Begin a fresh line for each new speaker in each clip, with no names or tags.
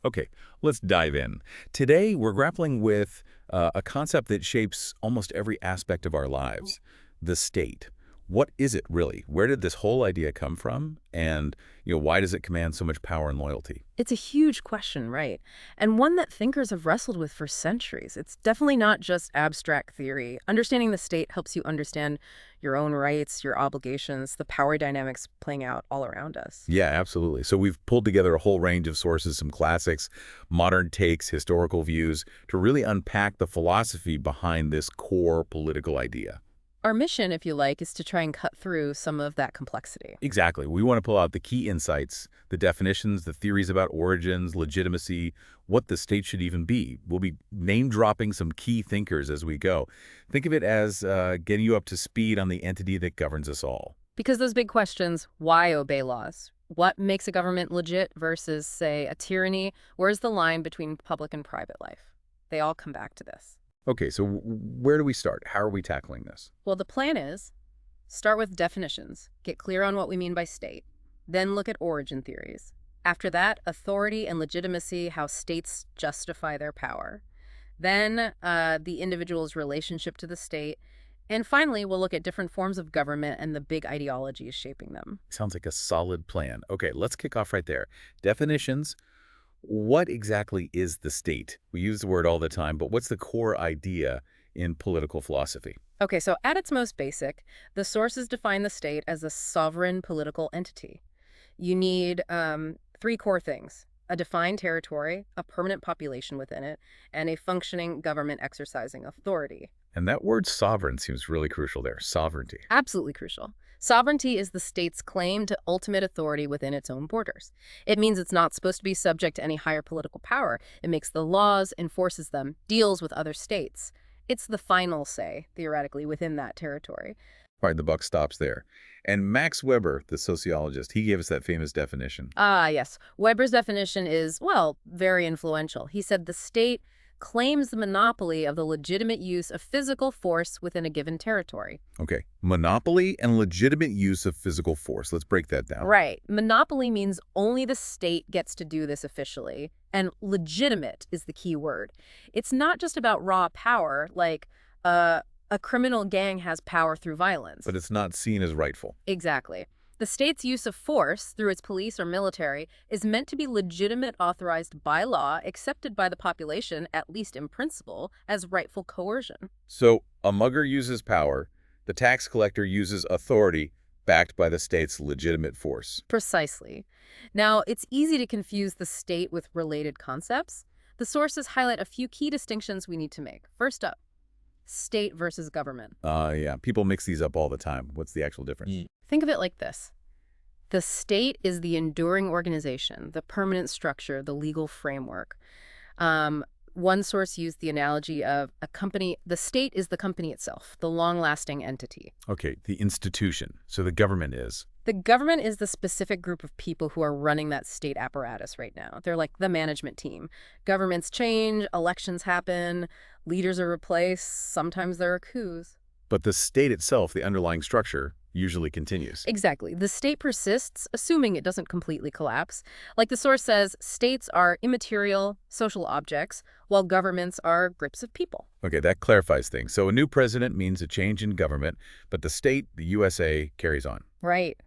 Okay, let's dive in. Today, we're grappling with a concept that shapes almost every aspect of our lives, the state. What is it really? Where did this whole idea come from? And, why does it command so much power and loyalty?
It's a huge question, right? And one that thinkers have wrestled with for centuries. It's definitely not just abstract theory. Understanding the state helps you understand your own rights, your obligations, the power dynamics playing out all around us.
Yeah, absolutely. So we've pulled together a whole range of sources, some classics, modern takes, historical views, to really unpack the philosophy behind this core political idea.
Our mission, if you like, is to try and cut through some of that complexity.
Exactly. We want to pull out the key insights, the definitions, the theories about origins, legitimacy, what the state should even be. We'll be name-dropping some key thinkers as we go. Think of it as getting you up to speed on the entity that governs us all.
Because those big questions, why obey laws? What makes a government legit versus, say, a tyranny? Where's the line between public and private life? They all come back to this.
Okay, so where do we start? How are we tackling this?
Well, the plan is start with definitions, get clear on what we mean by state, then look at origin theories. After that, authority and legitimacy, how states justify their power. Then the individual's relationship to the state. And finally, we'll look at different forms of government and the big ideologies shaping them.
Sounds like a solid plan. Okay, let's kick off right there. Definitions. What exactly is the state? We use the word all the time, but what's the core idea in political philosophy?
Okay, so at its most basic, the sources define the state as a sovereign political entity. You need three core things: a defined territory, a permanent population within it, and a functioning government exercising authority.
And that word sovereign seems really crucial there, sovereignty.
Absolutely crucial. Sovereignty is the state's claim to ultimate authority within its own borders. It means it's not supposed to be subject to any higher political power. It makes the laws, enforces them, deals with other states. It's the final say, theoretically, within that territory.
All right, the buck stops there. And Max Weber, the sociologist, he gave us that famous definition.
Ah, yes. Weber's definition is, well, very influential. He said the state claims the monopoly of the legitimate use of physical force within a given territory.
Okay, monopoly and legitimate use of physical force. Let's break that down.
Right. Monopoly means only the state gets to do this officially, and legitimate is the key word. It's not just about raw power, like a criminal gang has power through violence.
But it's not seen as rightful.
Exactly. The state's use of force through its police or military is meant to be legitimate, authorized by law, accepted by the population, at least in principle, as rightful coercion.
So a mugger uses power, the tax collector uses authority backed by the state's legitimate force.
Precisely. Now, it's easy to confuse the state with related concepts. The sources highlight a few key distinctions we need to make. First up, state versus government.
Yeah, people mix these up all the time. What's the actual difference?
Think of it like this. The state is the enduring organization, the permanent structure, the legal framework. One source used the analogy of a company. The state is the company itself, the long-lasting entity.
Okay, the institution. So the government is.
The government is the specific group of people who are running that state apparatus right now. They're like the management team. Governments change, elections happen, leaders are replaced, sometimes there are coups.
But the state itself, the underlying structure, usually continues.
Exactly. The state persists, assuming it doesn't completely collapse. Like the source says, states are immaterial social objects, while governments are grips of people.
Okay, that clarifies things. So a new president means a change in government, but the state, the USA, carries on.
Right.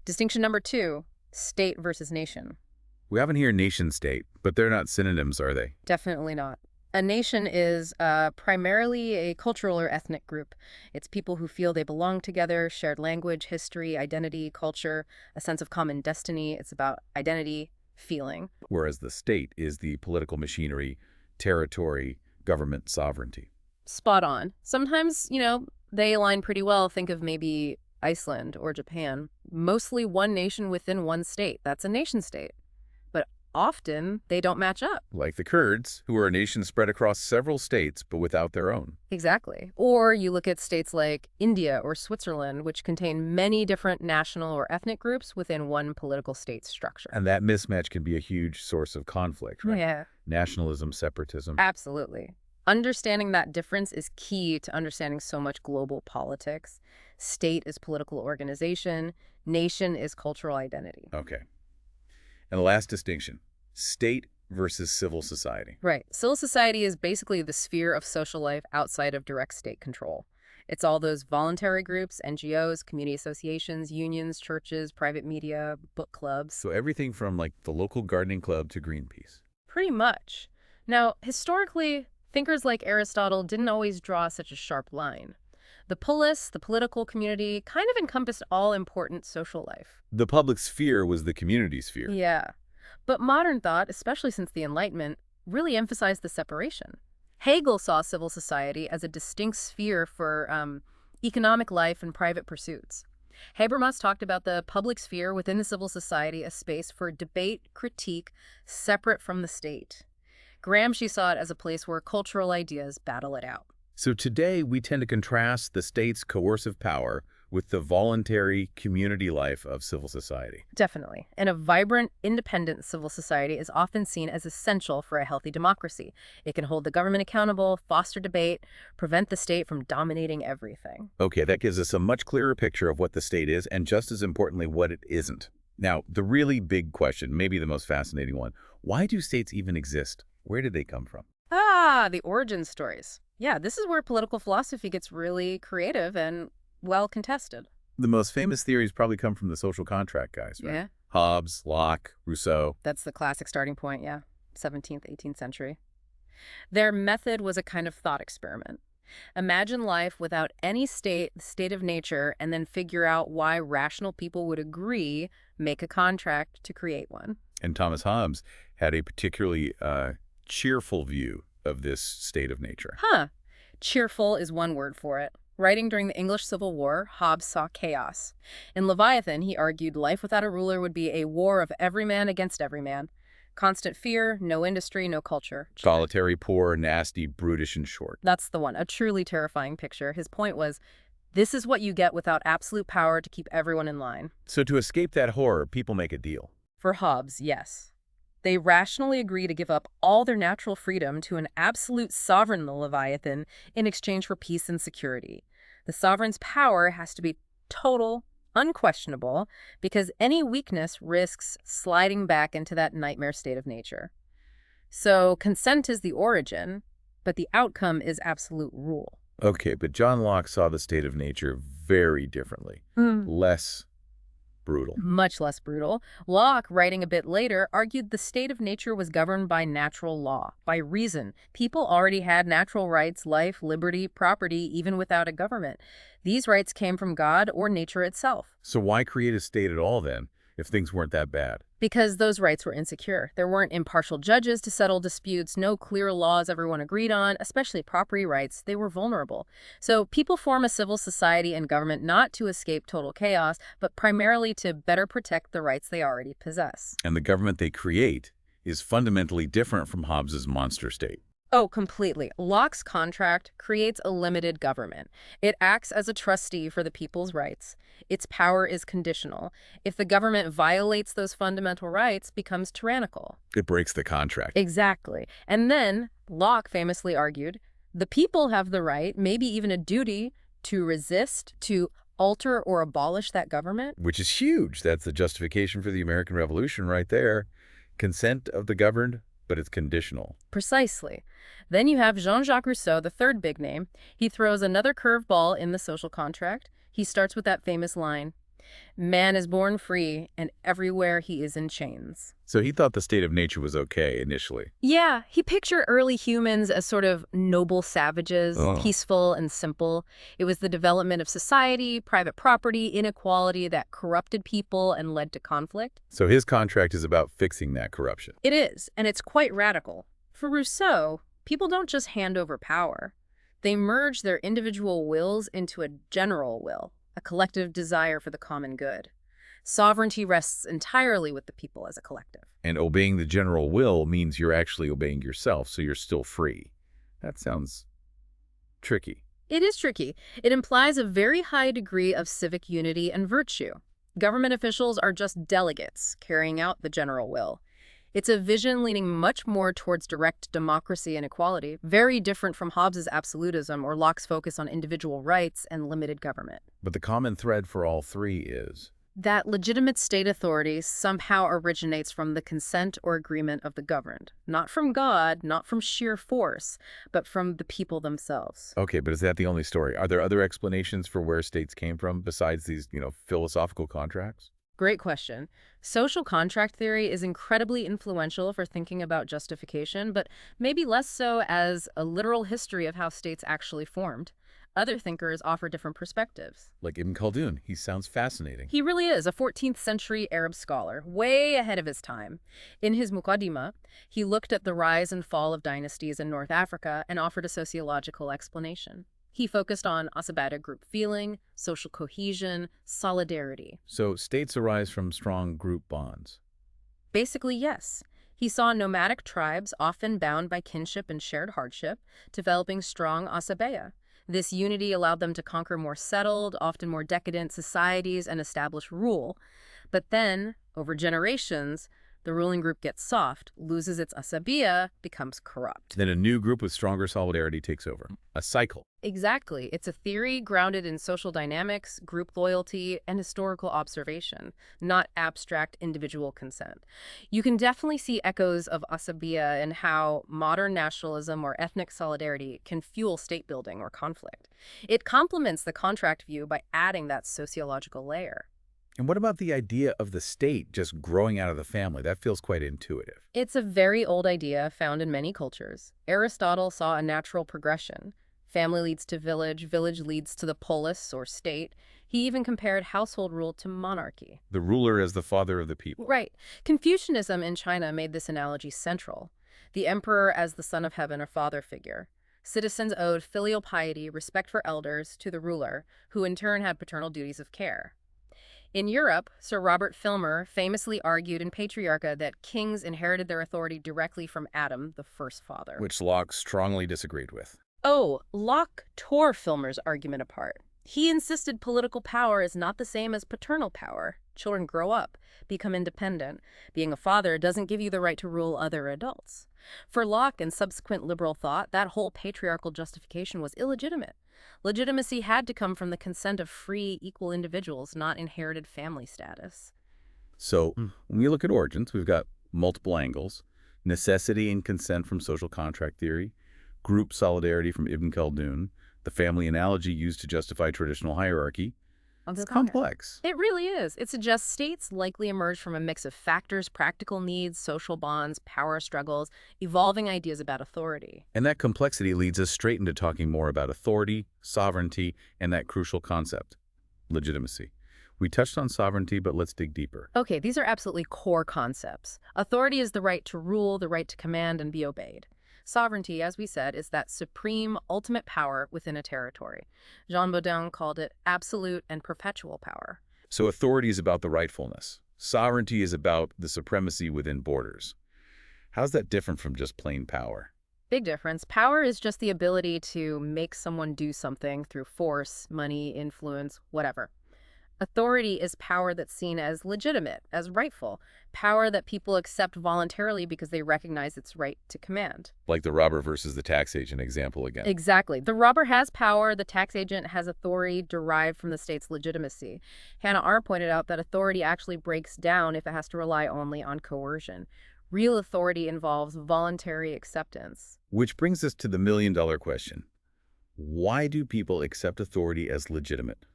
Distinction number two, state versus nation.
We often hear nation-state, but they're not synonyms, are they?
Definitely not. A nation is primarily a cultural or ethnic group. It's people who feel they belong together, shared language, history, identity, culture, a sense of common destiny. It's about identity, feeling.
Whereas the state is the political machinery, territory, government sovereignty.
Spot on. Sometimes, they align pretty well. Think of maybe Iceland or Japan. Mostly one nation within one state. That's a nation state. But often they don't match up.
Like the Kurds, who are a nation spread across several states, but without their own.
Exactly. Or you look at states like India or Switzerland, which contain many different national or ethnic groups within one political state structure.
And that mismatch can be a huge source of conflict, right?
Yeah.
Nationalism, separatism.
Absolutely. Understanding that difference is key to understanding so much global politics. State is political organization. Nation is cultural identity.
Okay. And the last distinction, state versus civil society.
Right. Civil society is basically the sphere of social life outside of direct state control. It's all those voluntary groups, NGOs, community associations, unions, churches, private media, book clubs.
So everything from like the local gardening club to Greenpeace.
Pretty much. Now, historically, thinkers like Aristotle didn't always draw such a sharp line. The polis, the political community, kind of encompassed all important social life.
The public sphere was the community sphere.
Yeah. But modern thought, especially since the Enlightenment, really emphasized the separation. Hegel saw civil society as a distinct sphere for economic life and private pursuits. Habermas talked about the public sphere within the civil society as space for debate, critique, separate from the state. Gramsci saw it as a place where cultural ideas battle it out.
So today we tend to contrast the state's coercive power with the voluntary community life of civil society.
Definitely. And a vibrant, independent civil society is often seen as essential for a healthy democracy. It can hold the government accountable, foster debate, prevent the state from dominating everything.
Okay, that gives us a much clearer picture of what the state is and just as importantly, what it isn't. Now, the really big question, maybe the most fascinating one, why do states even exist? Where did they come from?
The origin stories. Yeah, this is where political philosophy gets really creative and well contested.
The most famous theories probably come from the social contract guys, right?
Yeah.
Hobbes, Locke, Rousseau.
That's the classic starting point, yeah. 17th, 18th century. Their method was a kind of thought experiment. Imagine life without any state, the state of nature, and then figure out why rational people would agree, make a contract to create one.
And Thomas Hobbes had a particularly cheerful view of this state of nature.
Cheerful is one word for it. Writing during the English Civil War, Hobbes saw chaos. In Leviathan, he argued life without a ruler would be a war of every man against every man. Constant fear, no industry, no culture.
Solitary, poor, nasty, brutish, and short.
That's the one. A truly terrifying picture. His point was, this is what you get without absolute power to keep everyone in line.
So to escape that horror, people make a deal.
For Hobbes, yes. They rationally agree to give up all their natural freedom to an absolute sovereign, the Leviathan, in exchange for peace and security. The sovereign's power has to be total, unquestionable, because any weakness risks sliding back into that nightmare state of nature. So consent is the origin, but the outcome is absolute rule.
Okay, but John Locke saw the state of nature very differently. Less brutal.
Much less brutal. Locke, writing a bit later, argued the state of nature was governed by natural law, by reason. People already had natural rights, life, liberty, property, even without a government. These rights came from God or nature itself.
So why create a state at all then, if things weren't that bad?
Because those rights were insecure. There weren't impartial judges to settle disputes, no clear laws everyone agreed on, especially property rights. They were vulnerable. So people form a civil society and government not to escape total chaos, but primarily to better protect the rights they already possess.
And the government they create is fundamentally different from Hobbes's monster state.
Oh, completely. Locke's contract creates a limited government. It acts as a trustee for the people's rights. Its power is conditional. If the government violates those fundamental rights, becomes tyrannical.
It breaks the contract.
Exactly. And then, Locke famously argued, the people have the right, maybe even a duty, to resist, to alter or abolish that government.
Which is huge. That's the justification for the American Revolution right there. Consent of the governed, but it's conditional.
Precisely. Then you have Jean-Jacques Rousseau, the third big name. He throws another curveball in the social contract. He starts with that famous line, "Man is born free, and everywhere he is in chains."
So he thought the state of nature was okay initially.
Yeah, he pictured early humans as sort of noble savages, peaceful and simple. It was the development of society, private property, inequality that corrupted people and led to conflict.
So his contract is about fixing that corruption.
It is, and it's quite radical. For Rousseau, people don't just hand over power. They merge their individual wills into a general will, a collective desire for the common good. Sovereignty rests entirely with the people as a collective.
And obeying the general will means you're actually obeying yourself, so you're still free. That sounds tricky.
It is tricky. It implies a very high degree of civic unity and virtue. Government officials are just delegates carrying out the general will. It's a vision leaning much more towards direct democracy and equality, very different from Hobbes's absolutism or Locke's focus on individual rights and limited government.
But the common thread for all three is
That legitimate state authority somehow originates from the consent or agreement of the governed. Not from God, not from sheer force, but from the people themselves.
Okay, but is that the only story? Are there other explanations for where states came from besides these, philosophical contracts?
Great question. Social contract theory is incredibly influential for thinking about justification, but maybe less so as a literal history of how states actually formed. Other thinkers offer different perspectives.
Like Ibn Khaldun, he sounds fascinating.
He really is a 14th century Arab scholar, way ahead of his time. In his Muqaddimah, he looked at the rise and fall of dynasties in North Africa and offered a sociological explanation. He focused on ʿasabiyyah group feeling, social cohesion, solidarity.
So states arise from strong group bonds.
Basically, yes. He saw nomadic tribes, often bound by kinship and shared hardship, developing strong ʿasabiyyah. This unity allowed them to conquer more settled, often more decadent societies and establish rule. But then, over generations, the ruling group gets soft, loses its ʿasabiyyah, becomes corrupt.
Then a new group with stronger solidarity takes over. A cycle.
Exactly. It's a theory grounded in social dynamics, group loyalty, and historical observation, not abstract individual consent. You can definitely see echoes of ʿasabiyyah in how modern nationalism or ethnic solidarity can fuel state building or conflict. It complements the contract view by adding that sociological layer.
And what about the idea of the state just growing out of the family? That feels quite intuitive.
It's a very old idea found in many cultures. Aristotle saw a natural progression. Family leads to village, village leads to the polis or state. He even compared household rule to monarchy.
The ruler as the father of the people.
Right. Confucianism in China made this analogy central. The emperor as the son of heaven or father figure. Citizens owed filial piety, respect for elders, to the ruler, who in turn had paternal duties of care. In Europe, Sir Robert Filmer famously argued in Patriarcha that kings inherited their authority directly from Adam, the first father.
Which Locke strongly disagreed with.
Oh, Locke tore Filmer's argument apart. He insisted political power is not the same as paternal power. Children grow up, become independent. Being a father doesn't give you the right to rule other adults. For Locke and subsequent liberal thought, that whole patriarchal justification was illegitimate. Legitimacy had to come from the consent of free, equal individuals, not inherited family status.
So when we look at origins, we've got multiple angles. Necessity and consent from social contract theory, group solidarity from Ibn Khaldun, the family analogy used to justify traditional hierarchy. It's complex.
It really is. It suggests states likely emerge from a mix of factors, practical needs, social bonds, power struggles, evolving ideas about authority.
And that complexity leads us straight into talking more about authority, sovereignty, and that crucial concept, legitimacy. We touched on sovereignty, but let's dig deeper.
Okay, these are absolutely core concepts. Authority is the right to rule, the right to command and be obeyed. Sovereignty, as we said, is that supreme, ultimate power within a territory. Jean Baudin called it absolute and perpetual power.
So authority is about the rightfulness. Sovereignty is about the supremacy within borders. How's that different from just plain power?
Big difference. Power is just the ability to make someone do something through force, money, influence, whatever. Authority is power that's seen as legitimate, as rightful, power that people accept voluntarily because they recognize its right to command.
Like the robber versus the tax agent example again.
Exactly. The robber has power, the tax agent has authority derived from the state's legitimacy. Hannah Arendt pointed out that authority actually breaks down if it has to rely only on coercion. Real authority involves voluntary acceptance.
Which brings us to the million-dollar question. Why do people accept authority as legitimate?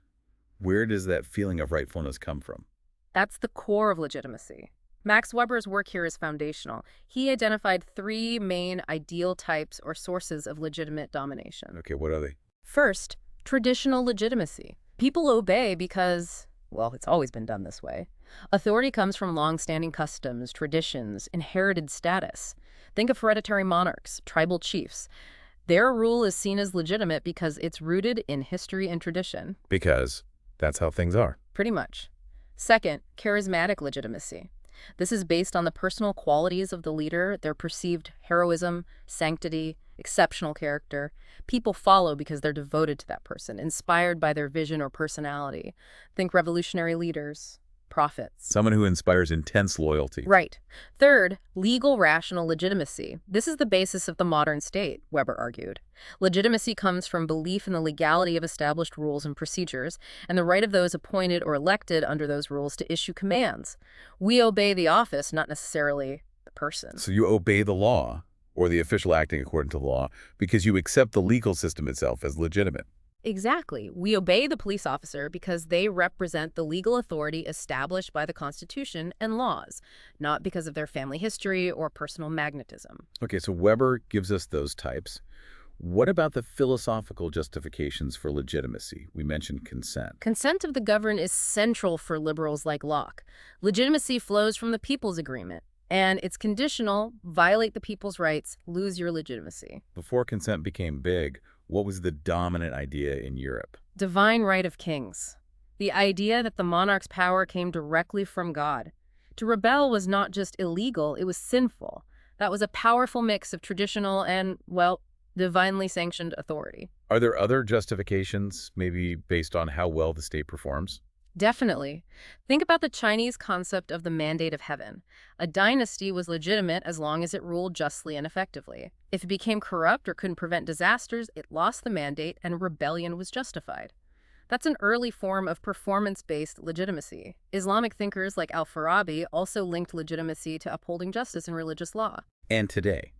Where does that feeling of rightfulness come from?
That's the core of legitimacy. Max Weber's work here is foundational. He identified 3 main ideal types or sources of legitimate domination.
Okay, what are they?
First, traditional legitimacy. People obey because, well, it's always been done this way. Authority comes from long-standing customs, traditions, inherited status. Think of hereditary monarchs, tribal chiefs. Their rule is seen as legitimate because it's rooted in history and tradition.
Because that's how things are.
Pretty much. Second, charismatic legitimacy. This is based on the personal qualities of the leader, their perceived heroism, sanctity, exceptional character. People follow because they're devoted to that person, inspired by their vision or personality. Think revolutionary leaders, profits.
Someone who inspires intense loyalty.
Right. Third, legal rational legitimacy. This is the basis of the modern state, Weber argued. Legitimacy comes from belief in the legality of established rules and procedures, and the right of those appointed or elected under those rules to issue commands. We obey the office, not necessarily the person.
So you obey the law, or the official acting according to the law, because you accept the legal system itself as legitimate.
Exactly. We obey the police officer because they represent the legal authority established by the Constitution and laws, not because of their family history or personal magnetism.
Okay, so Weber gives us those types. What about the philosophical justifications for legitimacy? We mentioned consent.
Consent of the governed is central for liberals like Locke. Legitimacy flows from the people's agreement, and it's conditional. Violate the people's rights, lose your legitimacy.
Before consent became big, what was the dominant idea in Europe?
Divine right of kings. The idea that the monarch's power came directly from God. To rebel was not just illegal, it was sinful. That was a powerful mix of traditional and, well, divinely sanctioned authority.
Are there other justifications, maybe based on how well the state performs?
Definitely. Think about the Chinese concept of the mandate of heaven. A dynasty was legitimate as long as it ruled justly and effectively. If it became corrupt or couldn't prevent disasters, it lost the mandate and rebellion was justified. That's an early form of performance-based legitimacy. Islamic thinkers like al-Farabi also linked legitimacy to upholding justice in religious law.
And today?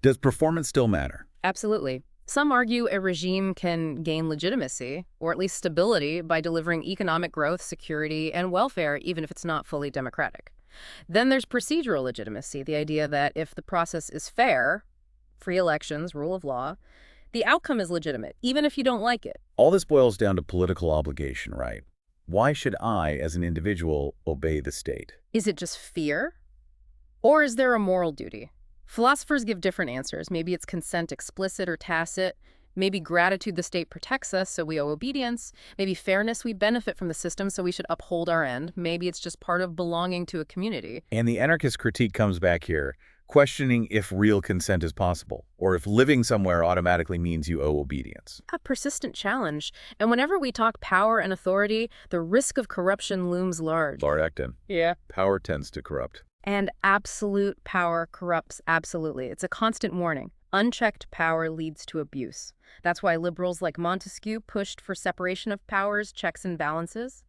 Does performance still matter?
Absolutely. Some argue a regime can gain legitimacy, or at least stability, by delivering economic growth, security, and welfare, even if it's not fully democratic. Then there's procedural legitimacy, the idea that if the process is fair, free elections, rule of law, the outcome is legitimate, even if you don't like it.
All this boils down to political obligation, right? Why should I, as an individual, obey the state?
Is it just fear? Or is there a moral duty? Philosophers give different answers. Maybe it's consent explicit or tacit. Maybe gratitude the state protects us, so we owe obedience. Maybe fairness, we benefit from the system, so we should uphold our end. Maybe it's just part of belonging to a community.
And the anarchist critique comes back here, questioning if real consent is possible, or if living somewhere automatically means you owe obedience.
A persistent challenge. And whenever we talk power and authority, the risk of corruption looms large.
Lord Ecton.
Yeah.
Power tends to corrupt.
And absolute power corrupts absolutely. It's a constant warning. Unchecked power leads to abuse. That's why liberals like Montesquieu pushed for separation of powers, checks and balances.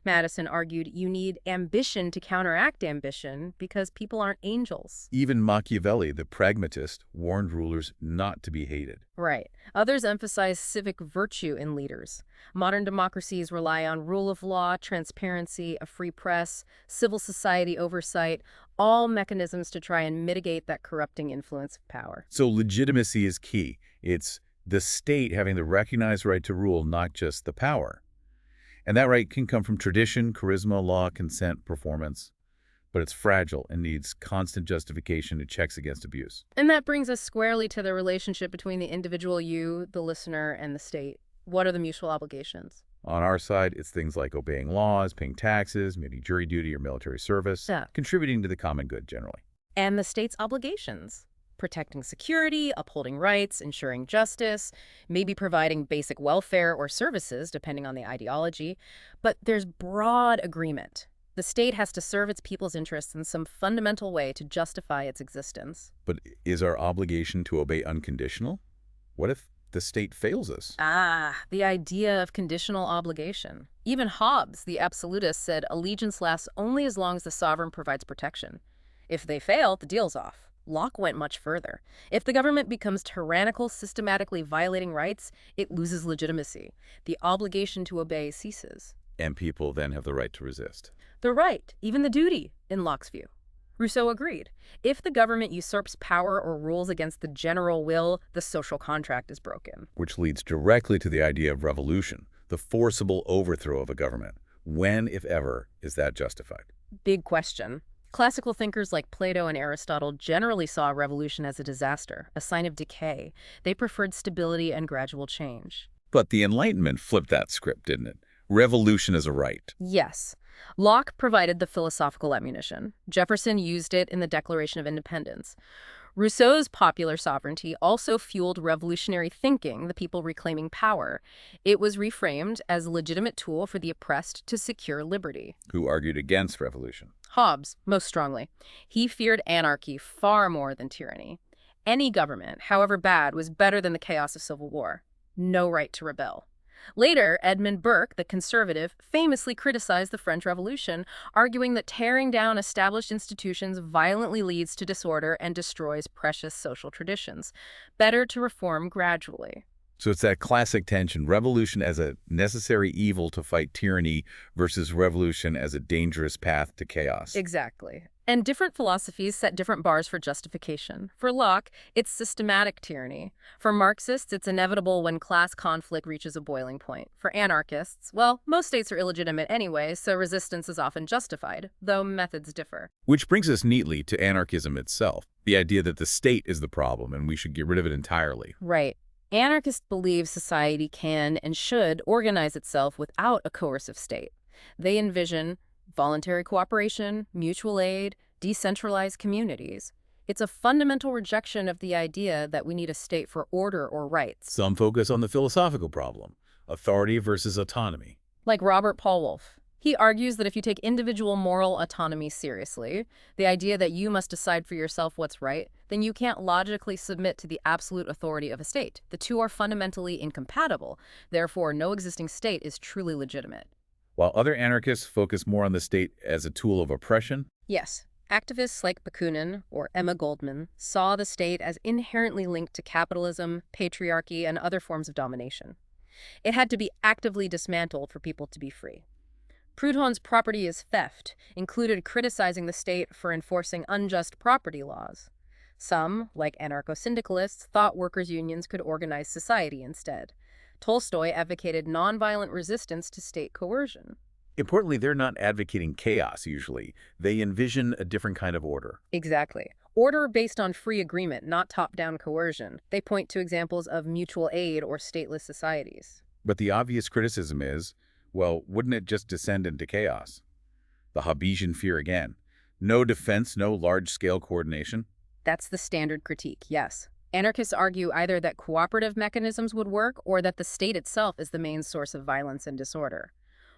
Madison argued you need ambition to counteract ambition because people aren't angels.
Even Machiavelli, the pragmatist, warned rulers not to be hated.
Right. Others emphasize civic virtue in leaders. Modern democracies rely on rule of law, transparency, a free press, civil society oversight, all mechanisms to try and mitigate that corrupting influence of power.
So legitimacy is key. It's the state having the recognized right to rule, not just the power. And that right can come from tradition, charisma, law, consent, performance. But it's fragile and needs constant justification and checks against abuse.
And that brings us squarely to the relationship between the individual you, the listener, and the state. What are the mutual obligations?
On our side, it's things like obeying laws, paying taxes, meeting jury duty or military service, contributing to the common good generally.
And the state's obligations. Protecting security, upholding rights, ensuring justice, maybe providing basic welfare or services, depending on the ideology. But there's broad agreement. The state has to serve its people's interests in some fundamental way to justify its existence.
But is our obligation to obey unconditional? What if the state fails us?
The idea of conditional obligation. Even Hobbes, the absolutist, said allegiance lasts only as long as the sovereign provides protection. If they fail, the deal's off. Locke went much further. If the government becomes tyrannical, systematically violating rights, it loses legitimacy. The obligation to obey ceases.
And people then have the right to resist.
The right, even the duty, in Locke's view. Rousseau agreed. If the government usurps power or rules against the general will, the social contract is broken.
Which leads directly to the idea of revolution, the forcible overthrow of a government. When, if ever, is that justified?
Big question. Classical thinkers like Plato and Aristotle generally saw revolution as a disaster, a sign of decay. They preferred stability and gradual change.
But the Enlightenment flipped that script, didn't it? Revolution is a right.
Yes. Locke provided the philosophical ammunition. Jefferson used it in the Declaration of Independence. Rousseau's popular sovereignty also fueled revolutionary thinking, the people reclaiming power. It was reframed as a legitimate tool for the oppressed to secure liberty.
Who argued against revolution?
Hobbes, most strongly. He feared anarchy far more than tyranny. Any government, however bad, was better than the chaos of civil war. No right to rebel. Later, Edmund Burke, the conservative, famously criticized the French Revolution, arguing that tearing down established institutions violently leads to disorder and destroys precious social traditions. Better to reform gradually.
So it's that classic tension, revolution as a necessary evil to fight tyranny versus revolution as a dangerous path to chaos.
Exactly. And different philosophies set different bars for justification. For Locke, it's systematic tyranny. For Marxists, it's inevitable when class conflict reaches a boiling point. For anarchists, well, most states are illegitimate anyway, so resistance is often justified, though methods differ.
Which brings us neatly to anarchism itself, the idea that the state is the problem and we should get rid of it entirely.
Right. Anarchists believe society can and should organize itself without a coercive state. They envision voluntary cooperation, mutual aid, decentralized communities. It's a fundamental rejection of the idea that we need a state for order or rights.
Some focus on the philosophical problem, authority versus autonomy.
Like Robert Paul Wolff. He argues that if you take individual moral autonomy seriously, the idea that you must decide for yourself what's right, then you can't logically submit to the absolute authority of a state. The two are fundamentally incompatible. Therefore, no existing state is truly legitimate.
While other anarchists focus more on the state as a tool of oppression?
Yes. Activists like Bakunin or Emma Goldman saw the state as inherently linked to capitalism, patriarchy, and other forms of domination. It had to be actively dismantled for people to be free. Proudhon's Property is Theft included criticizing the state for enforcing unjust property laws. Some, like anarcho-syndicalists, thought workers' unions could organize society instead. Tolstoy advocated nonviolent resistance to state coercion.
Importantly, they're not advocating chaos, usually. They envision a different kind of order.
Exactly. Order based on free agreement, not top-down coercion. They point to examples of mutual aid or stateless societies.
But the obvious criticism is, well, wouldn't it just descend into chaos? The Hobbesian fear again. No defense, no large-scale coordination?
That's the standard critique, yes. Anarchists argue either that cooperative mechanisms would work or that the state itself is the main source of violence and disorder.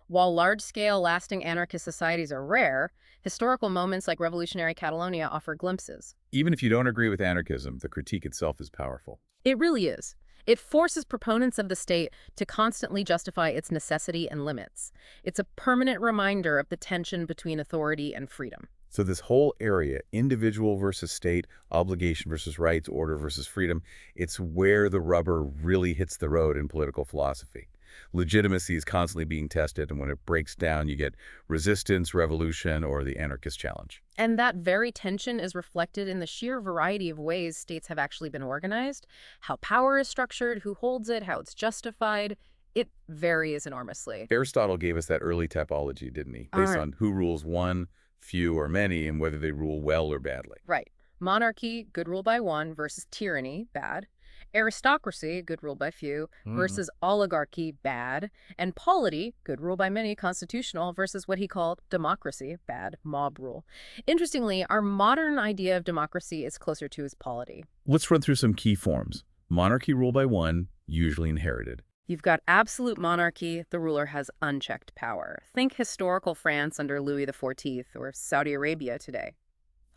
While large-scale, lasting anarchist societies are rare, historical moments like revolutionary Catalonia offer glimpses.
Even if you don't agree with anarchism, the critique itself is powerful.
It really is. It forces proponents of the state to constantly justify its necessity and limits. It's a permanent reminder of the tension between authority and freedom.
So this whole area, individual versus state, obligation versus rights, order versus freedom, it's where the rubber really hits the road in political philosophy. Legitimacy is constantly being tested, and when it breaks down, you get resistance, revolution, or the anarchist challenge.
And that very tension is reflected in the sheer variety of ways states have actually been organized, how power is structured, who holds it, how it's justified. It varies enormously.
Aristotle gave us that early typology, didn't he? Based on who rules one, few, or many, and whether they rule well or badly.
Right. Monarchy, good rule by one, versus tyranny, bad. Aristocracy, good rule by few, versus oligarchy, bad. And polity, good rule by many, constitutional, versus what he called democracy, bad, mob rule. Interestingly, our modern idea of democracy is closer to his polity.
Let's run through some key forms. Monarchy, rule by one, usually inherited.
You've got absolute monarchy, the ruler has unchecked power. Think historical France under Louis XIV or Saudi Arabia today.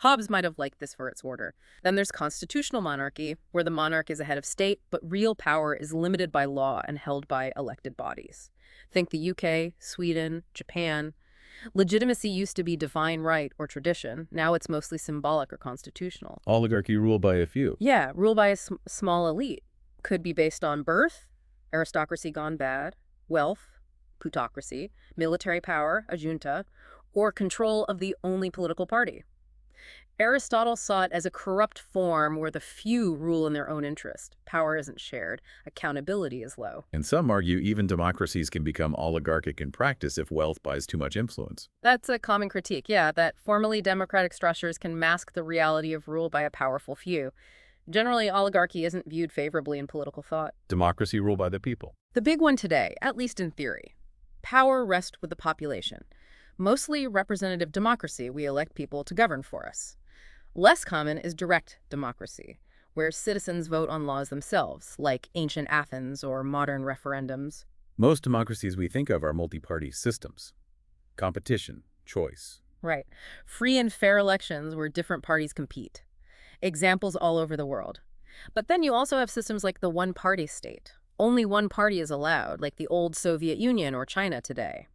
Hobbes might have liked this for its order. Then there's constitutional monarchy, where the monarch is a head of state, but real power is limited by law and held by elected bodies. Think the UK, Sweden, Japan. Legitimacy used to be divine right or tradition. Now it's mostly symbolic or constitutional.
Oligarchy, ruled by a few.
Yeah, rule by a small elite. Could be based on birth, aristocracy gone bad, wealth, plutocracy, military power, a junta, or control of the only political party. Aristotle saw it as a corrupt form where the few rule in their own interest. Power isn't shared. Accountability is low.
And some argue even democracies can become oligarchic in practice if wealth buys too much influence.
That's a common critique, yeah, that formally democratic structures can mask the reality of rule by a powerful few. Generally, oligarchy isn't viewed favorably in political thought.
Democracy ruled by the people.
The big one today, at least in theory. Power rests with the population. Mostly representative democracy, we elect people to govern for us. Less common is direct democracy, where citizens vote on laws themselves, like ancient Athens or modern referendums.
Most democracies we think of are multi-party systems. Competition, choice.
Right. Free and fair elections where different parties compete. Examples all over the world. But then you also have systems like the one-party state. Only one party is allowed, like the old Soviet Union or China today.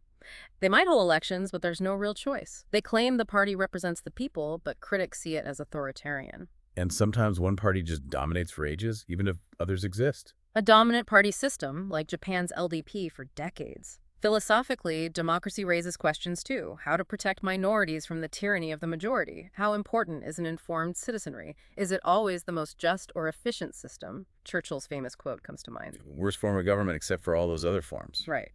They might hold elections, but there's no real choice. They claim the party represents the people, but critics see it as authoritarian.
And sometimes one party just dominates for ages, even if others exist.
A dominant party system, like Japan's LDP for decades. Philosophically, democracy raises questions too. How to protect minorities from the tyranny of the majority? How important is an informed citizenry? Is it always the most just or efficient system? Churchill's famous quote comes to mind.
Worst form of government except for all those other forms.
Right.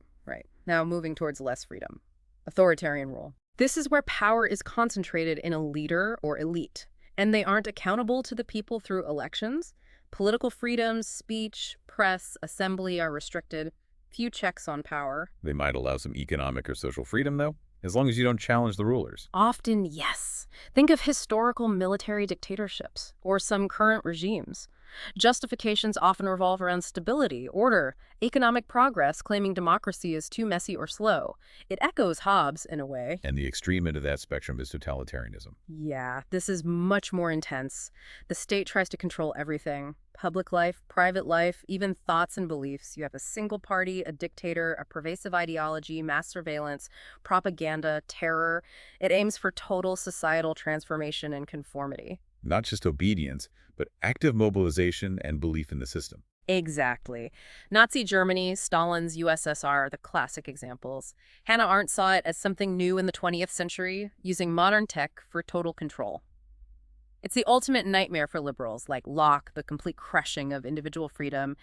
Now moving towards less freedom. Authoritarian rule. This is where power is concentrated in a leader or elite, and they aren't accountable to the people through elections. Political freedoms, speech, press, assembly are restricted. Few checks on power.
They might allow some economic or social freedom, though, as long as you don't challenge the rulers.
Often, yes. Think of historical military dictatorships or some current regimes. Justifications often revolve around stability, order, economic progress, claiming democracy is too messy or slow. It echoes Hobbes in a way.
And the extreme end of that spectrum is totalitarianism.
Yeah, this is much more intense. The state tries to control everything. Public life, private life, even thoughts and beliefs. You have a single party, a dictator, a pervasive ideology, mass surveillance, propaganda, terror. It aims for total societal transformation and conformity.
Not just obedience, but active mobilization and belief in the system.
Exactly. Nazi Germany, Stalin's USSR are the classic examples. Hannah Arendt saw it as something new in the 20th century, using modern tech for total control. It's the ultimate nightmare for liberals, like Locke, the complete crushing of individual freedom.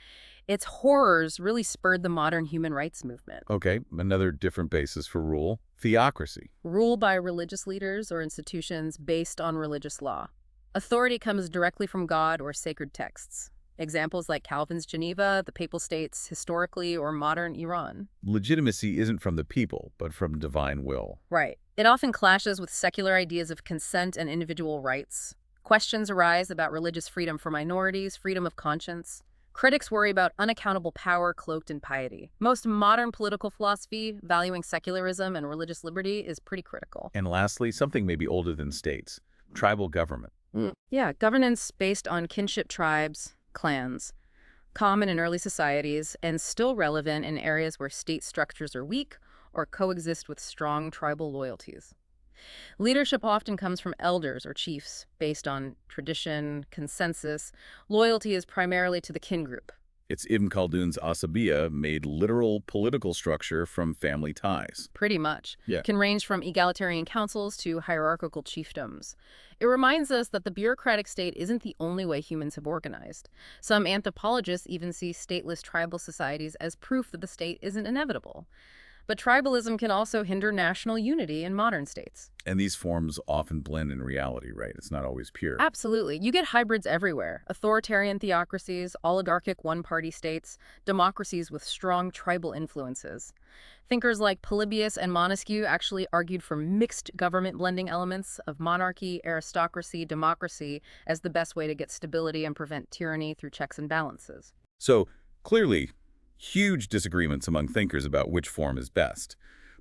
Its horrors really spurred the modern human rights movement.
Okay, another different basis for rule, theocracy.
Rule by religious leaders or institutions based on religious law. Authority comes directly from God or sacred texts. Examples like Calvin's Geneva, the Papal States, historically, or modern Iran.
Legitimacy isn't from the people, but from divine will.
Right. It often clashes with secular ideas of consent and individual rights. Questions arise about religious freedom for minorities, freedom of conscience. Critics worry about unaccountable power cloaked in piety. Most modern political philosophy, valuing secularism and religious liberty, is pretty critical.
And lastly, something maybe older than states, tribal government.
Yeah, governance based on kinship tribes, clans, common in early societies, and still relevant in areas where state structures are weak or coexist with strong tribal loyalties. Leadership often comes from elders or chiefs, based on tradition, consensus. Loyalty is primarily to the kin group.
It's Ibn Khaldun's ʿasabiyyah made literal political structure from family ties.
Pretty much.
Yeah.
Can range from egalitarian councils to hierarchical chiefdoms. It reminds us that the bureaucratic state isn't the only way humans have organized. Some anthropologists even see stateless tribal societies as proof that the state isn't inevitable. But tribalism can also hinder national unity in modern states.
And these forms often blend in reality, right? It's not always pure.
Absolutely. You get hybrids everywhere. Authoritarian theocracies, oligarchic one-party states, democracies with strong tribal influences. Thinkers like Polybius and Montesquieu actually argued for mixed government blending elements of monarchy, aristocracy, democracy as the best way to get stability and prevent tyranny through checks and balances.
So, clearly, huge disagreements among thinkers about which form is best.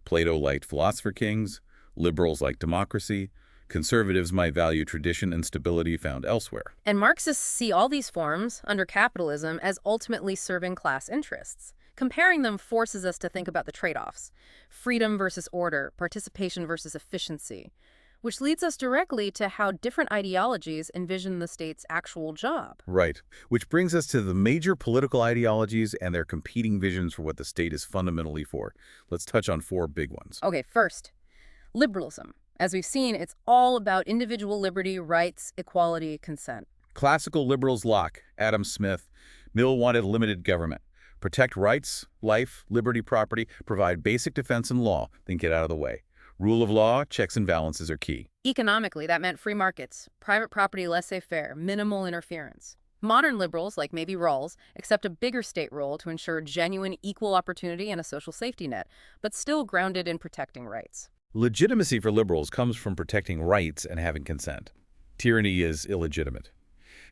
Plato liked philosopher kings, liberals like democracy, conservatives might value tradition and stability found elsewhere.
And Marxists see all these forms, under capitalism, as ultimately serving class interests. Comparing them forces us to think about the trade-offs: freedom versus order, participation versus efficiency, which leads us directly to how different ideologies envision the state's actual job.
Right. Which brings us to the major political ideologies and their competing visions for what the state is fundamentally for. Let's touch on four big ones.
Okay, first, liberalism. As we've seen, it's all about individual liberty, rights, equality, consent.
Classical liberals Locke, Adam Smith, Mill wanted limited government. Protect rights, life, liberty, property, provide basic defense and law, then get out of the way. Rule of law, checks and balances are key.
Economically, that meant free markets, private property laissez-faire, minimal interference. Modern liberals, like maybe Rawls, accept a bigger state role to ensure genuine equal opportunity and a social safety net, but still grounded in protecting rights.
Legitimacy for liberals comes from protecting rights and having consent. Tyranny is illegitimate.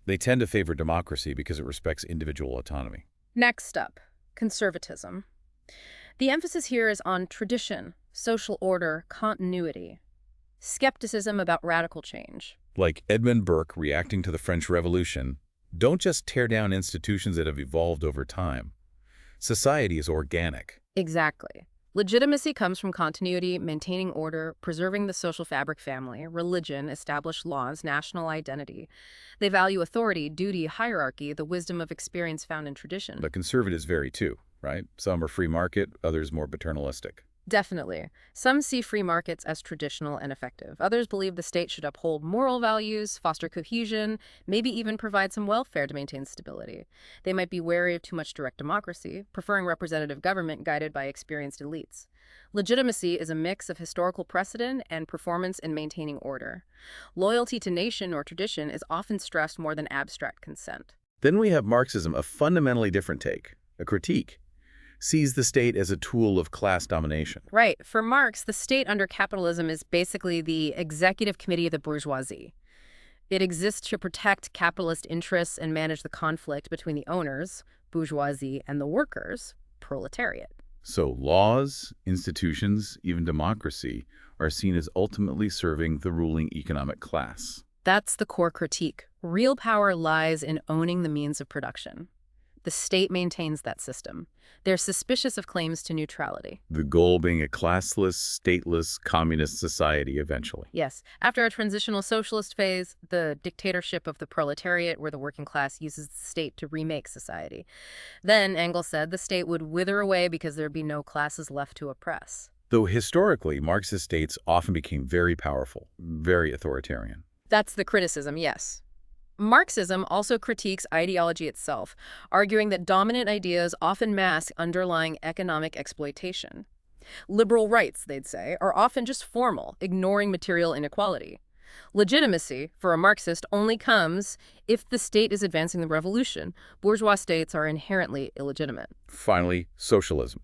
They tend to favor democracy because it respects individual autonomy.
Next up, conservatism. The emphasis here is on tradition, social order, continuity. Skepticism about radical change.
Like Edmund Burke reacting to the French Revolution, don't just tear down institutions that have evolved over time. Society is organic.
Exactly. Legitimacy comes from continuity, maintaining order, preserving the social fabric family, religion, established laws, national identity. They value authority, duty, hierarchy, the wisdom of experience found in tradition.
But conservatives vary too, right? Some are free market, others more paternalistic.
Definitely. Some see free markets as traditional and effective. Others believe the state should uphold moral values, foster cohesion, maybe even provide some welfare to maintain stability. They might be wary of too much direct democracy, preferring representative government guided by experienced elites. Legitimacy is a mix of historical precedent and performance in maintaining order. Loyalty to nation or tradition is often stressed more than abstract consent.
Then we have Marxism, a fundamentally different take, a critique. Sees the state as a tool of class domination.
Right. For Marx, the state under capitalism is basically the executive committee of the bourgeoisie. It exists to protect capitalist interests and manage the conflict between the owners, bourgeoisie, and the workers, proletariat.
So laws, institutions, even democracy are seen as ultimately serving the ruling economic class.
That's the core critique. Real power lies in owning the means of production. The state maintains that system. They're suspicious of claims to neutrality.
The goal being a classless, stateless, communist society eventually.
Yes. After a transitional socialist phase, the dictatorship of the proletariat, where the working class uses the state to remake society. Then, Engels said, the state would wither away because there'd be no classes left to oppress.
Though historically, Marxist states often became very powerful, very authoritarian.
That's the criticism, yes. Marxism also critiques ideology itself, arguing that dominant ideas often mask underlying economic exploitation. Liberal rights, they'd say, are often just formal, ignoring material inequality. Legitimacy, for a Marxist, only comes if the state is advancing the revolution. Bourgeois states are inherently illegitimate.
Finally, socialism.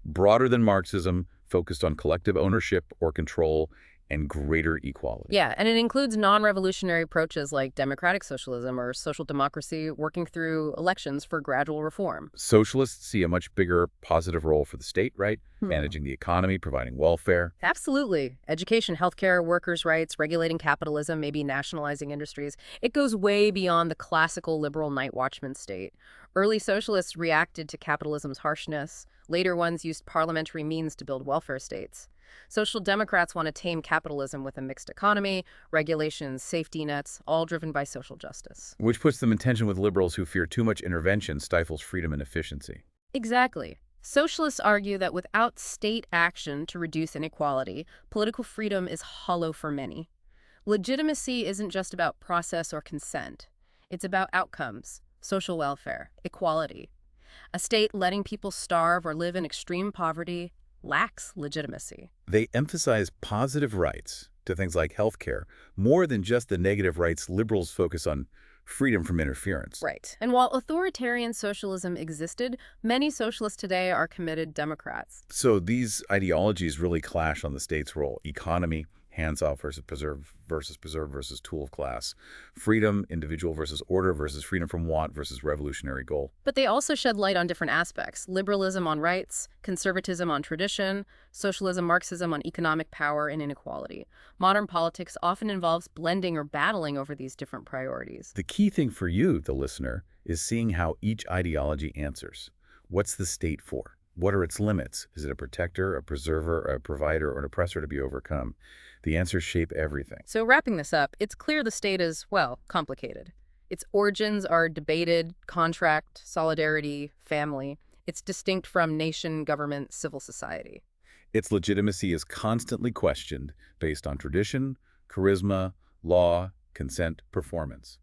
Broader than Marxism, focused on collective ownership or control and greater equality.
Yeah, and it includes non-revolutionary approaches like democratic socialism or social democracy, working through elections for gradual reform.
Socialists see a much bigger positive role for the state, right? Managing the economy, providing welfare.
Absolutely. Education, healthcare, workers' rights, regulating capitalism, maybe nationalizing industries. It goes way beyond the classical liberal night watchman state. Early socialists reacted to capitalism's harshness. Later ones used parliamentary means to build welfare states. Social democrats want to tame capitalism with a mixed economy, regulations, safety nets, all driven by social justice.
Which puts them in tension with liberals who fear too much intervention stifles freedom and efficiency.
Exactly. Socialists argue that without state action to reduce inequality, political freedom is hollow for many. Legitimacy isn't just about process or consent. It's about outcomes, social welfare, equality. A state letting people starve or live in extreme poverty lacks legitimacy.
They emphasize positive rights to things like healthcare more than just the negative rights liberals focus on freedom from interference.
Right. And while authoritarian socialism existed, many socialists today are committed Democrats.
So these ideologies really clash on the state's role. Economy, hands-off versus preserve versus tool of class. Freedom, individual versus order versus freedom from want versus revolutionary goal.
But they also shed light on different aspects. Liberalism on rights, conservatism on tradition, socialism, Marxism on economic power and inequality. Modern politics often involves blending or battling over these different priorities.
The key thing for you, the listener, is seeing how each ideology answers. What's the state for? What are its limits? Is it a protector, a preserver, a provider, or an oppressor to be overcome? The answers shape everything.
So wrapping this up, it's clear the state is, well, complicated. Its origins are debated: contract, solidarity, family. It's distinct from nation, government, civil society.
Its legitimacy is constantly questioned based on tradition, charisma, law, consent, performance.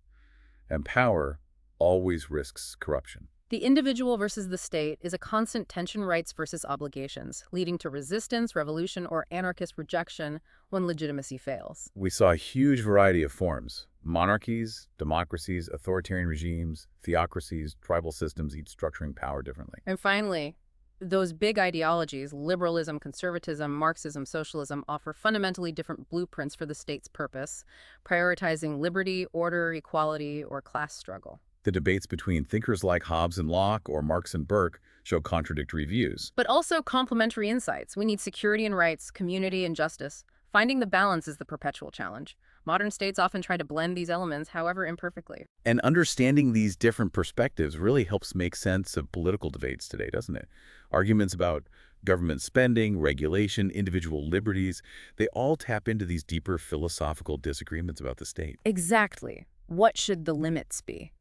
And power always risks corruption.
The individual versus the state is a constant tension, rights versus obligations, leading to resistance, revolution, or anarchist rejection when legitimacy fails.
We saw a huge variety of forms: monarchies, democracies, authoritarian regimes, theocracies, tribal systems, each structuring power differently.
And finally, Those big ideologies, liberalism, conservatism, Marxism, socialism, offer fundamentally different blueprints for the state's purpose, prioritizing liberty, order, equality, or class struggle.
The debates between thinkers like Hobbes and Locke or Marx and Burke show contradictory views.
But also complementary insights. We need security and rights, community and justice. Finding the balance is the perpetual challenge. Modern states often try to blend these elements, however imperfectly.
And understanding these different perspectives really helps make sense of political debates today, doesn't it? Arguments about government spending, regulation, individual liberties, they all tap into these deeper philosophical disagreements about the state.
Exactly. What should the limits be?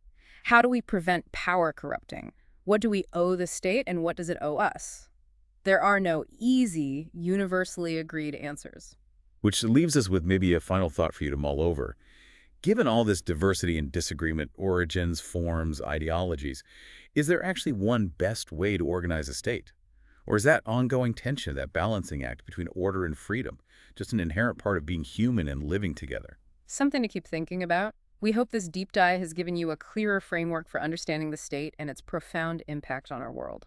How do we prevent power corrupting? What do we owe the state and what does it owe us? There are no easy, universally agreed answers.
Which leaves us with maybe a final thought for you to mull over. Given all this diversity and disagreement, origins, forms, ideologies, is there actually one best way to organize a state? Or is that ongoing tension, that balancing act between order and freedom, just an inherent part of being human and living together?
Something to keep thinking about. We hope this deep dive has given you a clearer framework for understanding the state and its profound impact on our world.